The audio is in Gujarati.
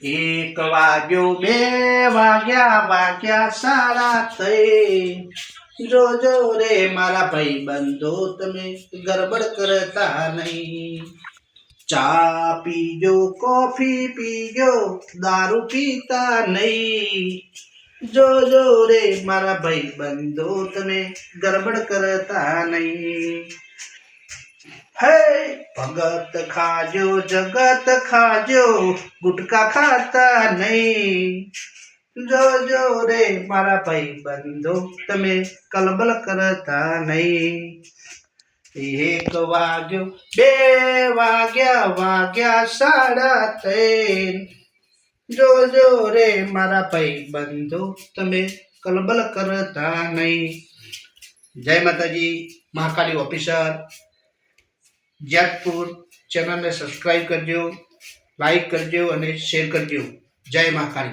એક વાગ્યો, બે વાગ્યા, વાગ્યા સાડા ત્રણ. જોજો રે મારા ભાઈ બંધો, તમે ગરબડ કરતા નહીં. ચા પીજો, કોફી પીજો, દારૂ પીતા નહીં. જોજો રે મારા ભાઈ બંધો, તમે ગરબડ કરતા નહીં. હે ભગત ખાજો, જગત ખાજો, ગુટકા ખાતા નહીં. જોજો રે મારા ભાઈ બંધો, તમે કલબલ કરતા નહીં. એક વાગ્યો, બે વાગ્યા, વાગ્યા સાડા ત્રણ. જોજો રે મારા ભાઈ બંધો, તમે કલબલ કરતા નહીં. જય માતાજી. મહાકાળી ઓફિસર જેતપુર ચેનલને સબસ્ક્રાઈબ કરજો, લાઈક કરજો અને શેર કરજો. જય મહાકાળી.